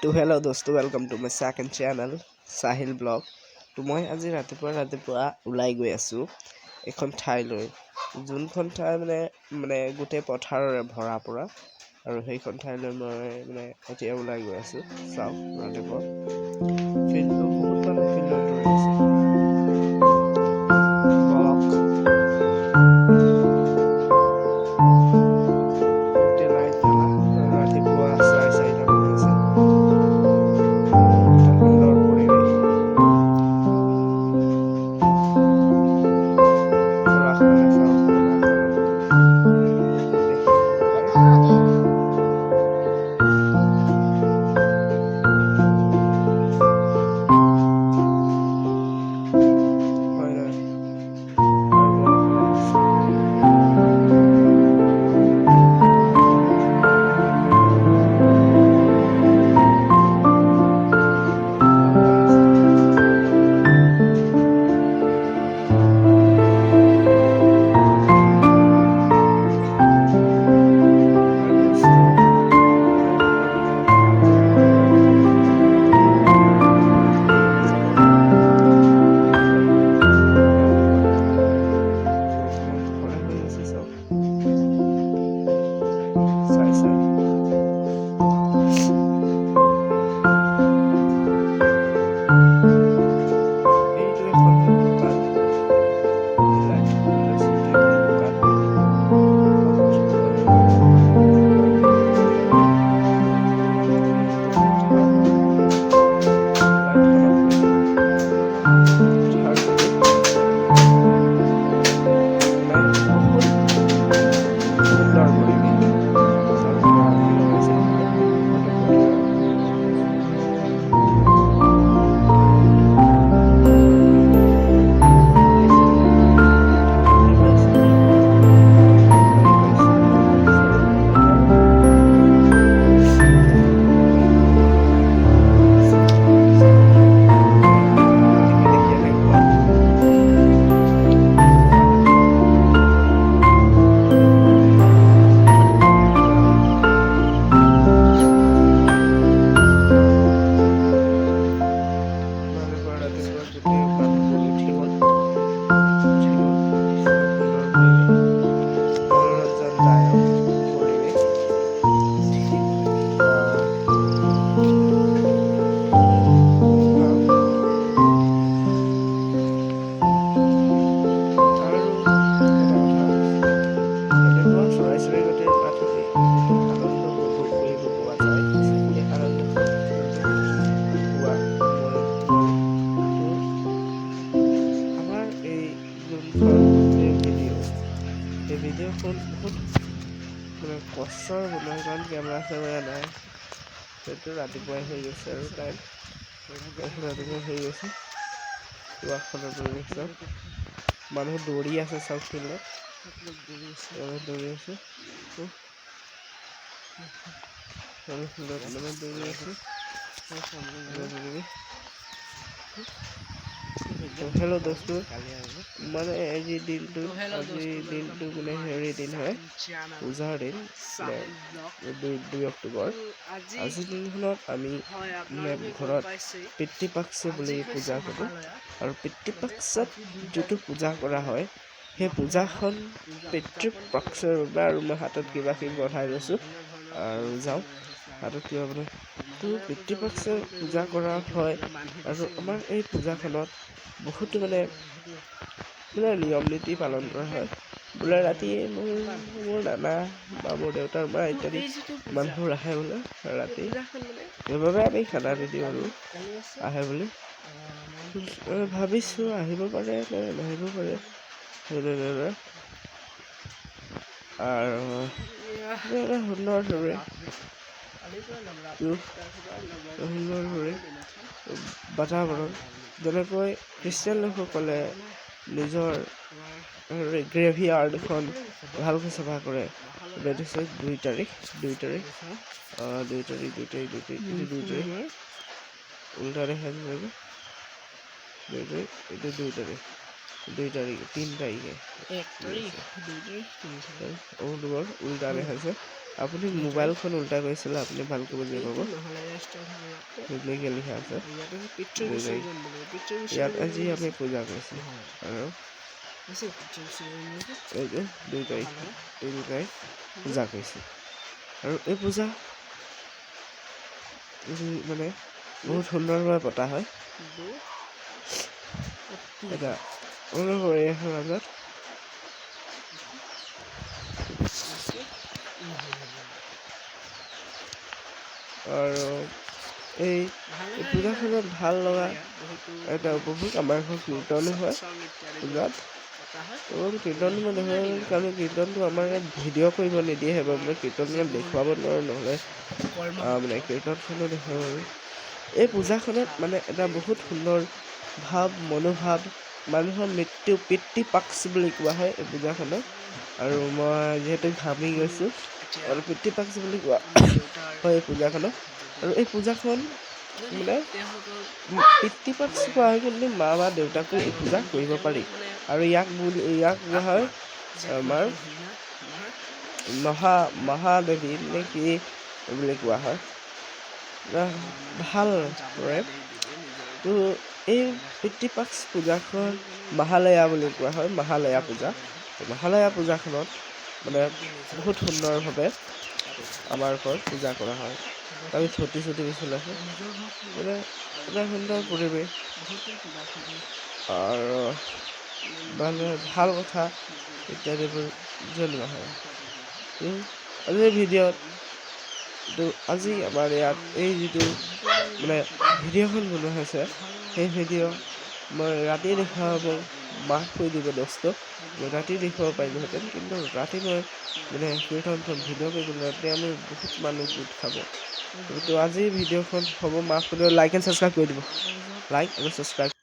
তো হেল্ল' দোস্ত, welcome to my second channel Sahil blog. তো মই আজি ৰাতিপুৱা ওলাই গৈ আছোঁ এখন ঠাইলৈ, যোনখন ঠাই মানে গোটেই পথাৰৰে ভৰা পৰা, আৰু সেইখন ঠাইলৈ মই এতিয়া ওলাই গৈ আছোঁ। চাওক, ৰাতিপুৱা ফিল্ডটো বহুত মানুহ ফিল্ডত দৌৰি আছে। ৰাতিপুৱা 4:30 বাজি আছে। সুন্দৰ পৰিৱেশ, পৰাসনে চাওক, ভিডিঅ'খন বহুত কষ্টৰ বনোৱা, কাৰণ কেমেৰা চেমেৰা নাই। সেইটো ৰাতিপুৱাই হৈ গৈছে আৰু ৰাতিপুৱা হৈ গৈছে। পুৱাখনৰ পৰিৱেশ চাওক, মানুহ দৌৰি আছে, চাওক ফিল্ডত দৌৰি আছে, হেল্ল' দোস্ত, আজিৰ দিনটো হেৰি দিন হয়, পূজাৰ দিন, 2 অক্টোবৰ। আজিৰ দিনখনত আমি ঘৰত পিতৃপক্ষ বুলি পূজা কৰোঁ, আৰু পিতৃপক্ষত যিটো পূজা কৰা হয়, সেই পূজাখন পিতৃপক্ষৰ বাবে। আৰু মই হাতত কিবা বনাই লৈছোঁ, আৰু যাওঁ হাতত কিবা বনাই। তো পিতৃপক্ষৰ পূজা কৰা হয়, আৰু আমাৰ এই পূজাখনত বহুতো নিয়ম নীতি পালন কৰা হয়। বোলে ৰাতি মোৰ নানা বা মোৰ দেউতাৰ মা ইত্যাদি মানুহবোৰ আহে বোলে ৰাতি, সেইবাবে আমি খানা নিদিওঁ আৰু আহে বুলি ভাবিছোঁ। আহিব পাৰে নে নাহিব পাৰে, আৰু সুন্দৰভাৱে বাতাবৰণ, যেনেকৈ খ্ৰীষ্টিয়ান লোকসকলে নিজৰ গ্ৰেভয়াৰ্ডখন ভালকৈ চাফা কৰে। 2 তাৰিখ উল্টা দেখা যাব। 3 তাৰিখে উল্টা দেখাইছে। আপুনি মোবাইলখন উল্টা কৰিছিলে, আপুনি ভালকৈ বুজি পাব। ধুনীয়াকৈ লিখা আছে। ইয়াত আজি আমি পূজা কৰিছোঁ আৰু এই যে 2 তাৰিখ পূজা কৰিছোঁ। আৰু এই পূজা মানে বহুত সুন্দৰভাৱে পতা হয়। এটা অনুভৱ পৰিৱেশৰ মাজত আৰু এই পূজাখনত ভাল লগা এটা উপভোগ আমাৰ ঘৰত কীৰ্তনো হয় পূজাত। এবং কীৰ্তনটো মই দেখুৱাব কাৰণ কীৰ্তনটো আমাৰ ইয়াত ভিডিঅ' কৰিব নিদিয়ে, সেইবাবে কীৰ্তন দেখুৱাব নোৱাৰোঁ, নহ'লে মানে কীৰ্তনখনো দেখুৱাব নোৱাৰোঁ। এই পূজাখনত মানে এটা বহুত সুন্দৰ ভাৱ মনোভাৱ, মানুহৰ মৃত্যু পিতৃপক্ষ বুলি কোৱা হয় এই পূজাখনক। আৰু মই যিহেতু ঘামি গৈছোঁ আৰু পিতৃপক্ষ বুলি কোৱা হয় এই পূজাখনক। আৰু এই পূজাখন মানে পিতৃপক্ষ কোৱা হয়, কিন্তু মা বা দেউতাকো এই পূজা কৰিব পাৰি। আৰু ইয়াক কোৱা হয় আমাৰ মহাদেৱী নে কি বুলি কোৱা হয়। ভাল কৰে। তো এই পিতৃপক্ষ পূজাখন মহালয়া বুলি কোৱা হয়, মহালয়া পূজা। মহালয়া পূজাখনত মানে বহুত সুন্দৰভাৱে আমাৰ ঘৰত পূজা কৰা হয়। আমি চুটি চলাইছোঁ মানে এটা সুন্দৰ পৰিৱেশ আৰু মানে ভাল কথা ইত্যাদিবোৰ জনোৱা হয়। আজিৰ ভিডিঅ'ত আজি আমাৰ ইয়াত এই যিটো মানে ভিডিঅ'খন বনোৱা হৈছে, সেই ভিডিঅ' মই ৰাতি দেখুৱাব মাফ কৰি দিব দোস্ত, মই ৰাতি দেখুৱাব পাৰিলোহেঁতেন, কিন্তু ৰাতি মই মানে কীৰ্তনখন ভিডিঅ' কৰিবলৈ ৰাতি আমি বহুত মানুহ গোট খাব। তো আজিৰ ভিডিঅ'খন হ'ব, মাফ কৰি দিব, লাইক এণ্ড ছাবস্ক্ৰাইব কৰি দিব, লাইক এণ্ড ছাবস্ক্ৰাইব।